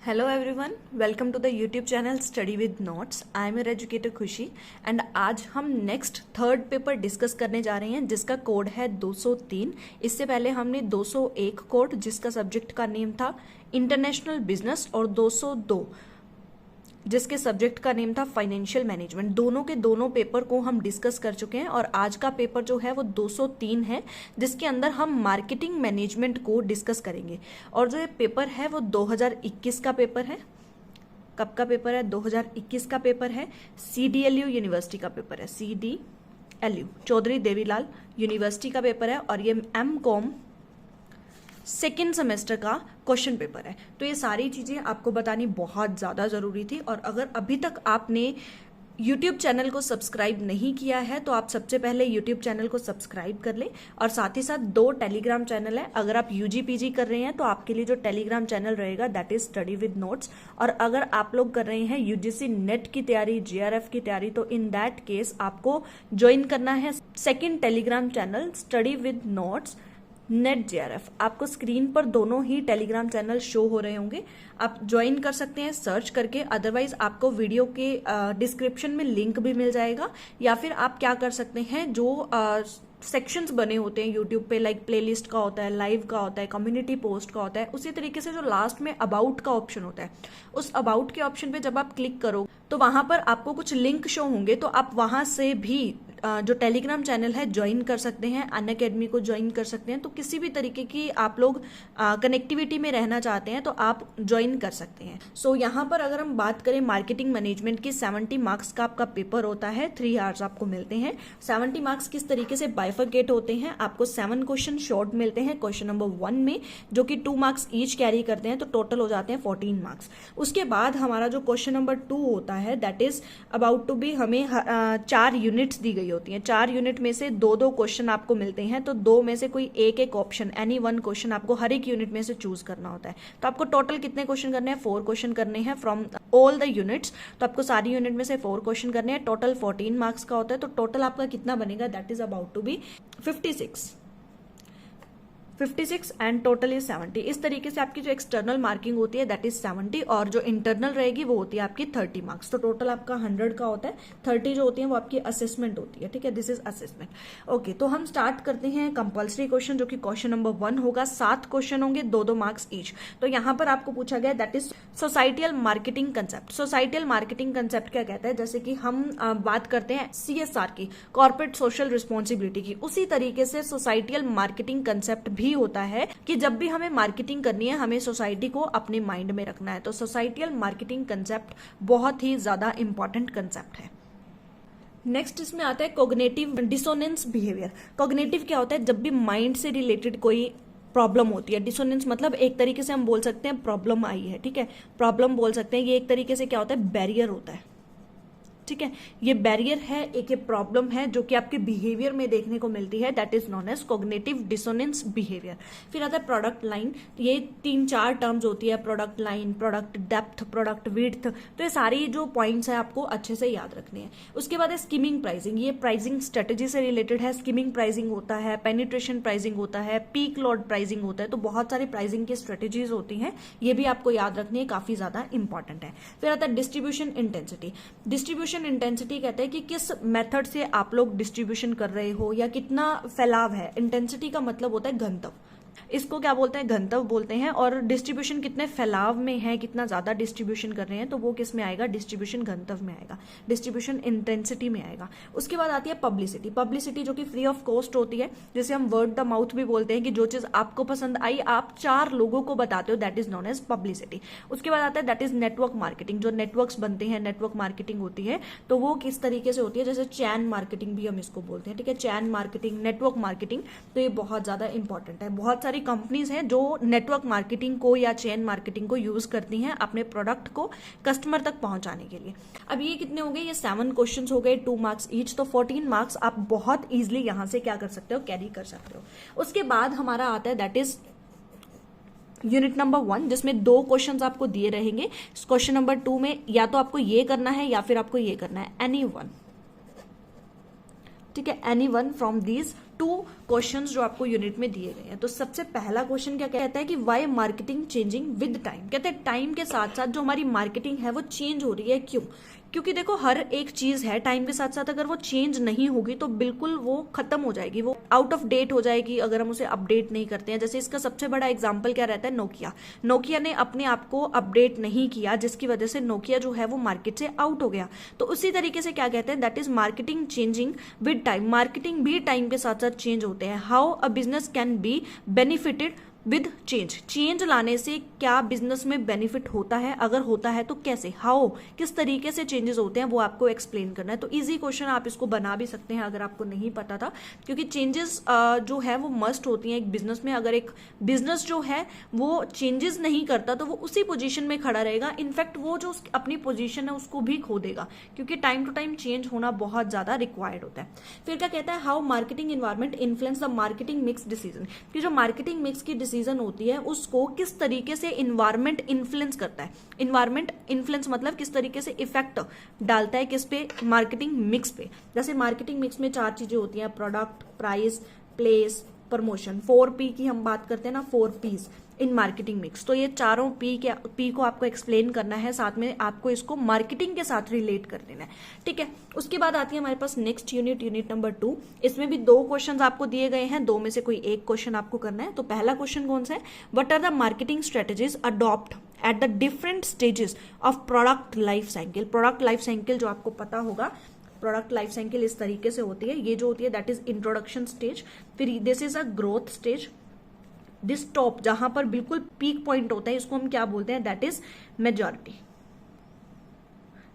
Hello everyone, welcome to the YouTube channel study with notes. I am your educator Khushi and आज हम next third paper discuss करने जा रहे हैं जिसका कोड है 203। इससे पहले हमने 201 कोड जिसका सब्जेक्ट का नेम था इंटरनेशनल बिजनेस और 202 जिसके सब्जेक्ट का नेम था फाइनेंशियल मैनेजमेंट। दोनों के दोनों पेपर को हम डिस्कस कर चुके हैं और आज का पेपर जो है वो 203 है जिसके अंदर हम मार्केटिंग मैनेजमेंट को डिस्कस करेंगे। और जो ये पेपर है वो 2021 का पेपर है। कब का पेपर है? 2021 का पेपर है। CDLU यूनिवर्सिटी का पेपर है। CDLU चौधरी देवीलाल यूनिवर्सिटी का पेपर है और ये MCOM सेकेंड सेमेस्टर का क्वेश्चन पेपर है। तो ये सारी चीजें आपको बतानी बहुत ज्यादा जरूरी थी। और अगर अभी तक आपने YouTube चैनल को सब्सक्राइब नहीं किया है तो आप सबसे पहले YouTube चैनल को सब्सक्राइब कर लें। और साथ ही साथ 2 टेलीग्राम चैनल है। अगर आप UG PG कर रहे हैं तो आपके लिए जो टेलीग्राम चैनल रहेगा that is study with notes. और अगर आप लोग कर रहे हैं UGC नेट की तैयारी, GRF की तैयारी, तो इन दैट केस आपको ज्वाइन करना है second Telegram channel study with notes net GRF। आपको स्क्रीन पर दोनों ही टेलीग्राम चैनल शो हो रहे होंगे, आप ज्वाइन कर सकते हैं सर्च करके। अदरवाइज आपको वीडियो के डिस्क्रिप्शन में लिंक भी मिल जाएगा। या फिर आप क्या कर सकते हैं, जो सेक्शंस बने होते हैं यूट्यूब पे, लाइक प्लेलिस्ट का होता है, लाइव का होता है, कम्युनिटी पोस्ट का होता है, उसी तरीके से जो लास्ट में अबाउट का ऑप्शन होता है, उस अबाउट के ऑप्शन पे जब आप क्लिक करो तो वहां पर आपको कुछ लिंक शो होंगे। तो आप वहां से भी जो टेलीग्राम चैनल है ज्वाइन कर सकते हैं, अनअकैडमी को ज्वाइन कर सकते हैं। तो किसी भी तरीके की आप लोग कनेक्टिविटी में रहना चाहते हैं तो आप ज्वाइन कर सकते हैं। सो यहाँ पर अगर हम बात करें मार्केटिंग मैनेजमेंट की, 70 मार्क्स का आपका पेपर होता है, 3 आवर्स आपको मिलते हैं। 70 मार्क्स किस तरीके से बाइफरकेट होते हैं, आपको 7 क्वेश्चन शॉर्ट मिलते हैं क्वेश्चन नंबर 1 में, जो कि 2 मार्क्स ईच कैरी करते हैं, तो टोटल हो जाते हैं 14 मार्क्स। उसके बाद हमारा जो क्वेश्चन नंबर 2 होता है that is about to be, हमें 4 यूनिट्स दी गई होती हैं। 4 यूनिट में से 2-2 क्वेश्चन आपको मिलते हैं। तो 2 में से कोई एक ऑप्शन, एनी 1 क्वेश्चन आपको हर एक यूनिट में से चूज करना होता है। तो आपको टोटल कितने क्वेश्चन करने हैं? 4 क्वेश्चन करने हैं फ्रॉम ऑल द यूनिट्स। तो आपको सारी यूनिट में से 4 क्वेश्चन करने हैं। टोटल 14 मार्क्स का होता है। तो टोटल आपका कितना बनेगा? That is about to be 56 and total is 70। इस तरीके से आपकी जो एक्सटर्नल मार्किंग होती है दैट इज 70 और जो इंटरनल रहेगी वो होती है आपकी 30 मार्क्स। तो टोटल आपका 100 का होता है। 30 जो होती है वो आपकी असेसमेंट होती है। ठीक है, दिस इज असेसमेंट। ओके, तो हम स्टार्ट करते हैं कंपल्सरी क्वेश्चन, जो कि क्वेश्चन नंबर 1 होगा। 7 क्वेश्चन होंगे, 2-2 मार्क्स ईच। तो यहाँ पर आपको पूछा गया that is societal marketing concept. Societal marketing concept क्या कहता है? जैसे कि हम बात करते हैं CSR की, कॉर्पोरेट सोशल रिस्पॉन्सिबिलिटी की, उसी तरीके से सोसाइटियल मार्केटिंग कंसेप्ट भी होता है कि जब भी हमें मार्केटिंग करनी है हमें सोसाइटी को अपने माइंड में रखना है। तो सोसाइटियल मार्केटिंग कंसेप्ट बहुत ही ज्यादा इंपॉर्टेंट कंसेप्ट है। नेक्स्ट इसमें आता है कॉग्निटिव डिसोनेंस बिहेवियर। कॉग्निटिव क्या होता है? जब भी माइंड से रिलेटेड कोई प्रॉब्लम होती है। डिसोनेंस मतलब एक तरीके से हम बोल सकते हैं प्रॉब्लम आई है। ठीक है, प्रॉब्लम बोल सकते हैं। ये एक तरीके से क्या होता है? बैरियर होता है। ठीक है, ये बैरियर है, एक ये प्रॉब्लम है जो कि आपके बिहेवियर में देखने को मिलती है, that is known as cognitive dissonance behaviour. फिर आता है प्रोडक्ट लाइन। ये 3-4 टर्म्स होती है, product line, product depth, product width. तो ये सारी जो पॉइंट्स है आपको अच्छे से याद रखने हैं। उसके बाद है स्कीमिंग प्राइसिंग। ये प्राइसिंग स्ट्रेटेजी से रिलेटेड है। स्कीमिंग प्राइसिंग होता है, पेनिट्रेशन प्राइसिंग होता है, पीक लोड प्राइसिंग होता है। तो बहुत सारी प्राइसिंग की स्ट्रेटेजीज होती हैं, ये भी आपको याद रखनी है, काफी ज्यादा इंपॉर्टेंट है। फिर आता है डिस्ट्रीब्यूशन इंटेंसिटी। डिस्ट्रीब्यूशन इंटेंसिटी कहते हैं कि किस मेथड से आप लोग डिस्ट्रीब्यूशन कर रहे हो या कितना फैलाव है। इंटेंसिटी का मतलब होता है घनत्व, इसको क्या बोलते हैं? घनत्व बोलते हैं। और डिस्ट्रीब्यूशन कितने फैलाव में है, कितना ज्यादा डिस्ट्रीब्यूशन कर रहे हैं, तो वो किस में आएगा? डिस्ट्रीब्यूशन घनत्व में आएगा, डिस्ट्रीब्यूशन इंटेंसिटी में आएगा। उसके बाद आती है पब्लिसिटी। पब्लिसिटी जो कि फ्री ऑफ कॉस्ट होती है, जिसे हम वर्ड द माउथ भी बोलते हैं, कि जो चीज आपको पसंद आई आप 4 लोगों को बताते हो, that is known as publicity. उसके बाद आता है दैट इज नेटवर्क मार्केटिंग। जो नेटवर्क्स बनते हैं, नेटवर्क मार्केटिंग होती है, तो वो किस तरीके से होती है? जैसे चैन मार्केटिंग भी हम इसको बोलते हैं। ठीक है, चैन मार्केटिंग, नेटवर्क मार्केटिंग, तो ये बहुत ज्यादा इंपॉर्टेंट है। बहुत सारी कंपनीज हैं जो नेटवर्क मार्केटिंग को या चेन मार्केटिंग को यूज करती हैं अपने प्रोडक्ट को कस्टमर तक पहुंचाने के लिए। अब ये कितने हो गए? ये 7 क्वेश्चंस हो गए, 2 मार्क्स ईच। तो 14 मार्क्स आप बहुत इजीली यहां से क्या कर सकते हो? कैरी कर सकते हो। उसके बाद हमारा आता है दैट इज यूनिट नंबर 1, जिसमें 2 क्वेश्चंस आपको दिए रहेंगे। क्वेश्चन नंबर 2 में या तो आपको ये करना है या फिर आपको ये करना है, एनी वन। ठीक है, any one from these 2 questions जो आपको यूनिट में दिए गए हैं। तो सबसे पहला क्वेश्चन क्या कहता है कि why marketing changing with time. कहते हैं टाइम के साथ साथ जो हमारी मार्केटिंग है वो चेंज हो रही है, क्यों? क्योंकि देखो हर एक चीज है टाइम के साथ साथ अगर वो चेंज नहीं होगी तो बिल्कुल वो खत्म हो जाएगी, वो आउट ऑफ डेट हो जाएगी अगर हम उसे अपडेट नहीं करते हैं। जैसे इसका सबसे बड़ा एग्जांपल क्या रहता है, नोकिया ने अपने आप को अपडेट नहीं किया, जिसकी वजह से नोकिया जो है वो मार्केट से आउट हो गया। तो उसी तरीके से क्या कहते हैं, that is marketing changing with time. Marketing भी टाइम के साथ साथ चेंज होते हैं। How a business can be benefited with change लाने से क्या बिजनेस में बेनिफिट होता है, अगर होता है तो कैसे, हाउ, किस तरीके से चेंजेस होते हैं वो आपको एक्सप्लेन करना है। तो इजी क्वेश्चन, आप इसको बना भी सकते हैं अगर आपको नहीं पता था, क्योंकि चेंजेस जो है वो मस्ट होती हैं एक बिजनेस में। अगर एक बिजनेस जो है वो चेंजेस नहीं करता तो वो उसी पोजीशन में खड़ा रहेगा, इनफैक्ट वो जो अपनी पोजीशन है उसको भी खो देगा, क्योंकि टाइम टू टाइम चेंज होना बहुत ज्यादा रिक्वायर्ड होता है। फिर क्या कहता है, how marketing environment influence the marketing mix decision, कि जो मार्केटिंग मिक्स की डिसीजन होती है उसको किस तरीके से इन्वायरमेंट इन्फ्लुएंस करता है। इन्वायरमेंट इन्फ्लुएंस मतलब किस तरीके से इफेक्ट डालता है किस पे, मार्केटिंग मिक्स पे। जैसे मार्केटिंग मिक्स में 4 चीजें होती हैं, product, price, place, promotion. 4P की हम बात करते हैं ना, 4Ps इन मार्केटिंग मिक्स। तो ये चारों पी को आपको एक्सप्लेन करना है, साथ में आपको इसको मार्केटिंग के साथ रिलेट कर देना है, ठीक है। उसके बाद आती है हमारे पास नेक्स्ट यूनिट नंबर 2। इसमें भी 2 क्वेश्चन आपको दिए गए हैं, 2 में से कोई एक क्वेश्चन आपको करना है। तो पहला क्वेश्चन कौन सा है, what are the marketing strategies adopt at the different stages of product life cycle. Product life cycle जो आपको पता होगा, प्रोडक्ट लाइफ साइकिल इस तरीके से होती है। ये जो होती है दैट इज इंट्रोडक्शन स्टेज, फिर this is a growth stage, this top जहां पर बिल्कुल पीक पॉइंट होता है इसको हम क्या बोलते हैं, दैट इज मेजॉरिटी,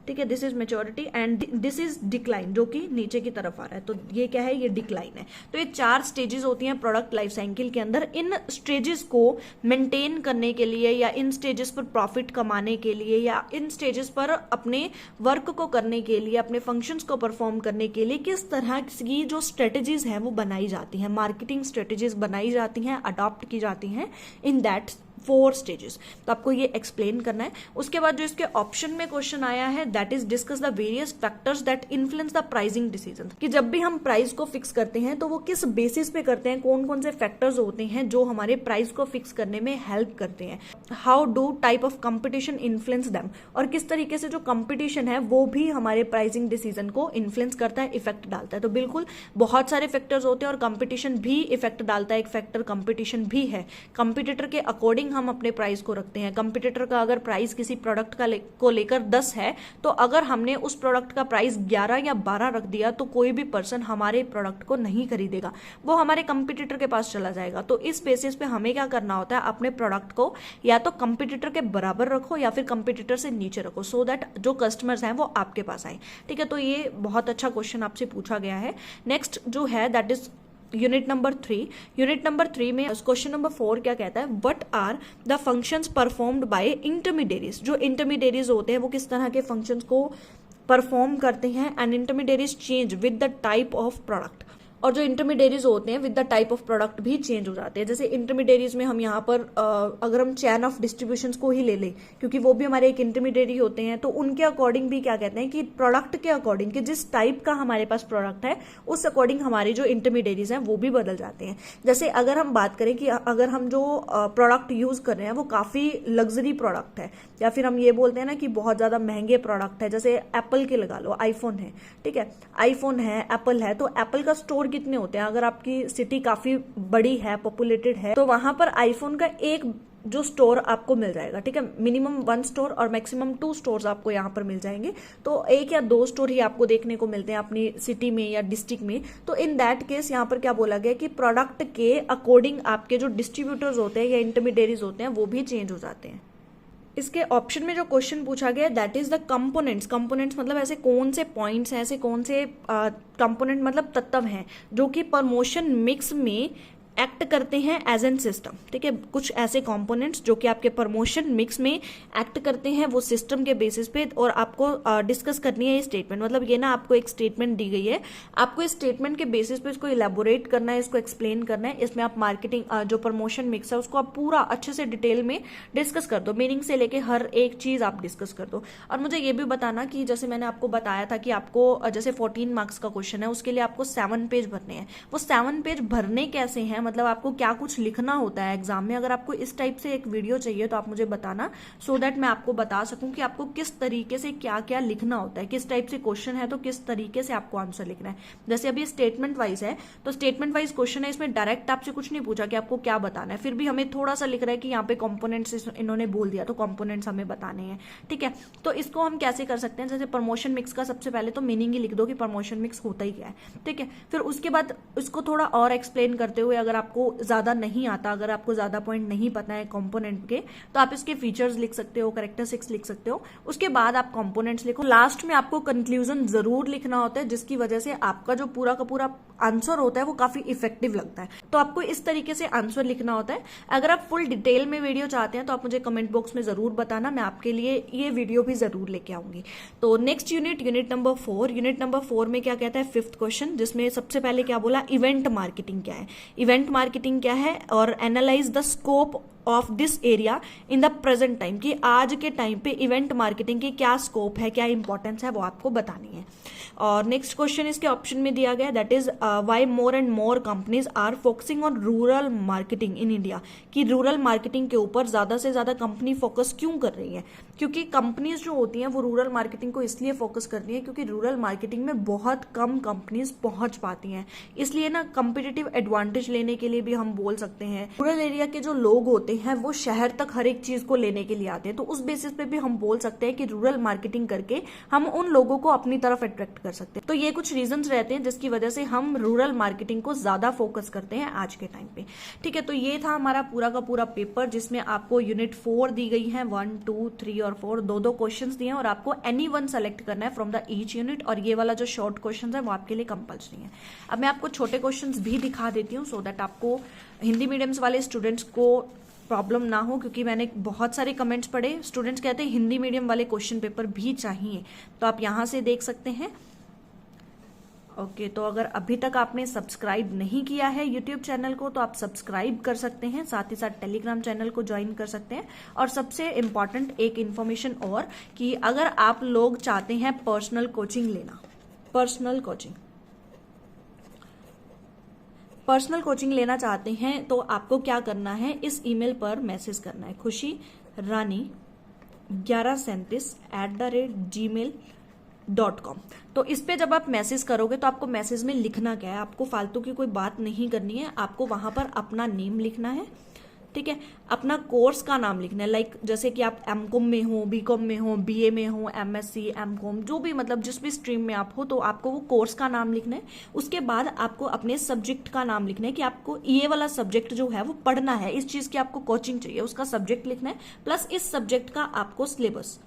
ठीक है। This is maturity and this is decline, जो कि नीचे की तरफ आ रहा है। तो ये क्या है, ये डिक्लाइन है। तो ये 4 स्टेजेस होती हैं प्रोडक्ट लाइफ साइकिल के अंदर। इन स्टेजेस को मेंटेन करने के लिए या इन स्टेजेस पर प्रॉफिट कमाने के लिए या इन स्टेजेस पर अपने वर्क को करने के लिए, अपने फंक्शंस को परफॉर्म करने के लिए किस तरह की जो स्ट्रेटेजीज हैं वो बनाई जाती हैं, मार्केटिंग स्ट्रेटेजीज बनाई जाती हैं, अडॉप्ट की जाती हैं इन दैट 4 स्टेजेस। तो आपको ये एक्सप्लेन करना है। उसके बाद जो इसके ऑप्शन में क्वेश्चन आया है, that is discuss the various factors that influence the pricing decision, कि जब भी हम प्राइस को फिक्स करते हैं तो वो किस बेसिस पे करते हैं, कौन कौन से फैक्टर्स होते हैं जो हमारे प्राइस को फिक्स करने में हेल्प करते हैं। How do type of competition influence them, और किस तरीके से जो कंपटीशन है वो भी हमारे प्राइसिंग डिसीजन को इन्फ्लुएंस करता है, इफेक्ट डालता है। तो बिल्कुल बहुत सारे फैक्टर्स होते हैं और कंपटीशन भी इफेक्ट डालता है। एक फैक्टर कंपटीशन भी है। कंपटीटर के अकॉर्डिंग हम अपने प्राइस को रखते हैं। कंपटीटर का अगर प्राइस किसी प्रोडक्ट को लेकर 10 है, तो अगर हमने उस प्रोडक्ट का प्राइस 11 या 12 रख दिया तो कोई भी पर्सन हमारे प्रोडक्ट को नहीं खरीदेगा, वो हमारे कंपटीटर के पास चला जाएगा। तो इस बेसिस पे हमें क्या करना होता है, अपने प्रोडक्ट को या तो कंपटीटर के बराबर रखो या फिर कंपटीटर से नीचे रखो, सो दैट जो कस्टमर्स हैं वो आपके पास आए, ठीक है। तो ये बहुत अच्छा क्वेश्चन आपसे पूछा गया है। नेक्स्ट जो है that is unit number 3। Unit number 3 में क्वेश्चन नंबर 4 क्या कहता है, what are the functions performed by intermediaries. जो इंटरमीडिएरीज होते हैं वो किस तरह के फंक्शंस को परफॉर्म करते हैं, and intermediaries change with the type of product. और जो इंटरमीडिएरीज होते हैं with the type of product भी चेंज हो जाते हैं। जैसे इंटरमीडिएरीज में हम यहाँ पर अगर हम चैन ऑफ डिस्ट्रीब्यूशन को ही ले लें, क्योंकि वो भी हमारे एक इंटरमीडिएरी होते हैं, तो उनके अकॉर्डिंग भी क्या कहते हैं कि प्रोडक्ट के अकॉर्डिंग, कि जिस टाइप का हमारे पास प्रोडक्ट है उस अकॉर्डिंग हमारे जो इंटरमीडिएरीज हैं वो भी बदल जाते हैं। जैसे अगर हम बात करें कि अगर हम जो प्रोडक्ट यूज कर रहे हैं वो काफी लग्जरी प्रोडक्ट है, या फिर हम ये बोलते हैं ना कि बहुत ज्यादा महंगे प्रोडक्ट है, जैसे एप्पल के लगा लो, आईफोन है, ठीक है, आईफोन है, एप्पल है, तो एप्पल का स्टोर कितने होते हैं, अगर आपकी सिटी काफी बड़ी है, पॉपुलेटेड है, तो वहां पर आईफोन का एक जो स्टोर आपको मिल जाएगा, ठीक है। मिनिमम 1 स्टोर और मैक्सिमम 2 स्टोर्स आपको यहाँ पर मिल जाएंगे। तो 1 या 2 स्टोर ही आपको देखने को मिलते हैं अपनी सिटी में या डिस्ट्रिक्ट में। तो इन दैट केस यहाँ पर क्या बोला गया कि प्रोडक्ट के अकॉर्डिंग आपके जो डिस्ट्रीब्यूटर्स होते हैं या इंटरमीडिएरीज होते हैं वो भी चेंज हो जाते हैं। इसके ऑप्शन में जो क्वेश्चन पूछा गया that is the components. Components मतलब ऐसे कौन से पॉइंट्स हैं, ऐसे कौन से कंपोनेंट मतलब तत्व हैं जो कि प्रमोशन मिक्स में एक्ट करते हैं एज एन सिस्टम, ठीक है। कुछ ऐसे कंपोनेंट्स जो कि आपके प्रमोशन मिक्स में एक्ट करते हैं वो सिस्टम के बेसिस पे, और आपको डिस्कस करनी है ये स्टेटमेंट। मतलब ये ना आपको एक स्टेटमेंट दी गई है, आपको इस स्टेटमेंट के बेसिस पे इसको इलेबोरेट करना है, इसको एक्सप्लेन करना है। इसमें आप मार्केटिंग जो प्रमोशन मिक्स है उसको आप पूरा अच्छे से डिटेल में डिस्कस कर दो, मीनिंग से लेके हर एक चीज आप डिस्कस कर दो। और मुझे ये भी बताना कि जैसे मैंने आपको बताया था कि आपको जैसे 14 मार्क्स का क्वेश्चन है उसके लिए आपको 7 पेज भरने हैं। वो 7 पेज भरने कैसे हैं, मतलब आपको क्या कुछ लिखना होता है एग्जाम में। अगर आपको इस टाइप से एक वीडियो चाहिए तो आप मुझे बताना, सो दैट मैं आपको बता सकूं कि आपको किस तरीके से क्या क्या लिखना होता है, किस टाइप से क्वेश्चन है तो किस तरीके से आपको आंसर लिखना है। जैसे अभी स्टेटमेंट वाइज है तो स्टेटमेंट वाइज क्वेश्चन है, इसमें डायरेक्ट आपसे कुछ नहीं पूछा कि आपको क्या बताना है, फिर भी हमें थोड़ा सा लिख रहा है कि यहाँ पे कंपोनेंट्स इन्होंने बोल दिया तो कंपोनेंट्स हमें बताने हैं, ठीक है। तो इसको हम कैसे कर सकते हैं, जैसे प्रमोशन मिक्स का सबसे पहले तो मीनिंग ही लिख दो कि प्रमोशन मिक्स होता ही क्या है, ठीक है। फिर उसके बाद इसको थोड़ा और एक्सप्लेन करते हुए, अगर आपको ज्यादा नहीं आता, अगर आपको ज्यादा पॉइंट नहीं पता है कंपोनेंट के, तो आप इसके फीचर्स लिख सकते हो, कैरेक्टरिस्टिक्स लिख सकते हो। उसके बाद आप कंपोनेंट्स लिखो। लास्ट में आपको कंक्लूजन जरूर लिखना होता है, जिसकी वजह से आपका जो पूरा का पूरा आंसर होता है वो काफी इफेक्टिव लगता है। तो आपको इस तरीके से आंसर लिखना होता है। अगर आप फुल डिटेल में वीडियो चाहते हैं तो आप मुझे कमेंट बॉक्स में जरूर बताना, मैं आपके लिए ये वीडियो भी जरूर लेके आऊंगी। तो next unit number 4, unit number 4 में क्या कहता है, 5th क्वेश्चन, जिसमें सबसे पहले क्या बोला, इवेंट मार्केटिंग क्या है। इवेंट मार्केटिंग क्या है और analyse the scope of this area in the present time, कि आज के टाइम पे इवेंट मार्केटिंग की क्या स्कोप है, क्या इंपॉर्टेंस है, वो आपको बतानी है। और नेक्स्ट क्वेश्चन इसके ऑप्शन में दिया गया, that is why more and more companies are focusing on rural marketing in India, कि रूरल मार्केटिंग के ऊपर ज्यादा से ज्यादा कंपनी फोकस क्यों कर रही है। क्योंकि कंपनीज जो होती हैं वो रूरल मार्केटिंग को इसलिए फोकस कर रही है क्योंकि रूरल मार्केटिंग में बहुत कम कंपनीज पहुंच पाती हैं। इसलिए ना कंपिटिटिव एडवांटेज लेने के लिए भी हम बोल सकते हैं, रूरल एरिया के जो लोग होते हैं वो शहर तक हर एक चीज को लेने के लिए आते हैं, तो उस बेसिस पे भी हम बोल सकते हैं कि रूरल मार्केटिंग करके हम उन लोगों को अपनी तरफ अट्रैक्ट कर सकते हैं। तो ये कुछ रीजंस रहते हैं जिसकी वजह से हम रूरल मार्केटिंग को ज्यादा फोकस करते हैं आज के टाइम पे, ठीक है। तो ये था हमारा पूरा का पूरा पेपर, जिसमें आपको यूनिट 4 दी गई है, 1, 2, 3 और 4, दो क्वेश्चंस दिए हैं और आपको एनी वन सेलेक्ट करना है फ्रॉम द ईच यूनिट, और ये वाला जो शॉर्ट क्वेश्चन है वो आपके लिए कंपल्सरी है। अब मैं आपको छोटे क्वेश्चन भी दिखा देती हूँ, सो दैट आपको हिंदी मीडियम्स वाले स्टूडेंट्स को प्रॉब्लम ना हो, क्योंकि मैंने बहुत सारे कमेंट्स पढ़े, स्टूडेंट्स कहते हैं हिंदी मीडियम वाले क्वेश्चन पेपर भी चाहिए, तो आप यहां से देख सकते हैं। ओके, तो अगर अभी तक आपने सब्सक्राइब नहीं किया है यूट्यूब चैनल को तो आप सब्सक्राइब कर सकते हैं, साथ ही साथ टेलीग्राम चैनल को ज्वाइन कर सकते हैं। और सबसे इम्पॉर्टेंट एक इन्फॉर्मेशन और, कि अगर आप लोग चाहते हैं पर्सनल कोचिंग लेना, पर्सनल कोचिंग लेना चाहते हैं, तो आपको क्या करना है, इस ईमेल पर मैसेज करना है, khushirani1137@gmail.com। तो इस पे जब आप मैसेज करोगे तो आपको मैसेज में लिखना क्या है, आपको फालतू की कोई बात नहीं करनी है, आपको वहां पर अपना नेम लिखना है, ठीक है, अपना कोर्स का नाम लिखना है। लाइक जैसे कि आप एमकॉम में हो, बीकॉम में हो, बीए में हो, एमएससी, एमकॉम, जो भी मतलब जिस भी स्ट्रीम में आप हो, तो आपको वो कोर्स का नाम लिखना है। उसके बाद आपको अपने सब्जेक्ट का नाम लिखना है कि आपको ये वाला सब्जेक्ट जो है वो पढ़ना है, इस चीज की आपको कोचिंग चाहिए, उसका सब्जेक्ट लिखना है, प्लस इस सब्जेक्ट का आपको सिलेबस,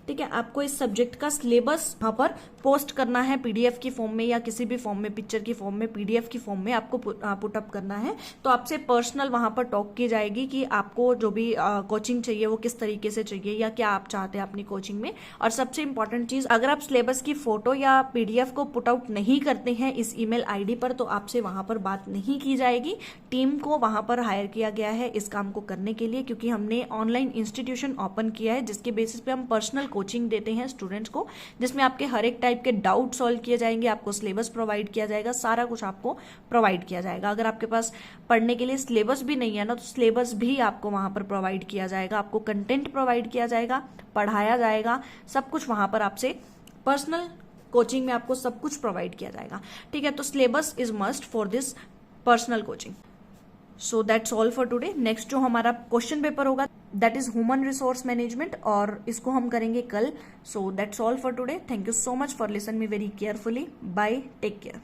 ठीक है। आपको इस सब्जेक्ट का सिलेबस वहां पर पोस्ट करना है पीडीएफ की फॉर्म में या किसी भी फॉर्म में, पिक्चर की फॉर्म में, पीडीएफ की फॉर्म में आपको पुट अप करना है। तो आपसे पर्सनल वहां पर टॉक की जाएगी कि आपको जो भी कोचिंग चाहिए वो किस तरीके से चाहिए या क्या आप चाहते हैं अपनी कोचिंग में। और सबसे इंपॉर्टेंट चीज, अगर आप सिलेबस की फोटो या पीडीएफ को पुट आउट नहीं करते हैं इस ईमेल आईडी पर, तो आपसे वहां पर बात नहीं की जाएगी। टीम को वहां पर हायर किया गया है इस काम को करने के लिए, क्योंकि हमने ऑनलाइन इंस्टीट्यूशन ओपन किया है जिसके बेसिस पे हम पर्सनल कोचिंग देते हैं स्टूडेंट्स को, जिसमें आपके हर एक टाइप के डाउट सॉल्व किए जाएंगे, आपको सिलेबस प्रोवाइड किया जाएगा, सारा कुछ आपको प्रोवाइड किया जाएगा। अगर आपके पास पढ़ने के लिए सिलेबस भी नहीं है ना, तो सिलेबस भी आपको वहां पर प्रोवाइड किया जाएगा, आपको कंटेंट प्रोवाइड किया जाएगा, पढ़ाया जाएगा, सब कुछ वहां पर आपसे पर्सनल कोचिंग में आपको सब कुछ प्रोवाइड किया जाएगा, ठीक है। तो syllabus is must for this personal coaching. So that's all for today. Next जो हमारा क्वेश्चन पेपर होगा that is human resource management, और इसको हम करेंगे कल। So that's all for today. Thank you so much for listen me very carefully. Bye, take care.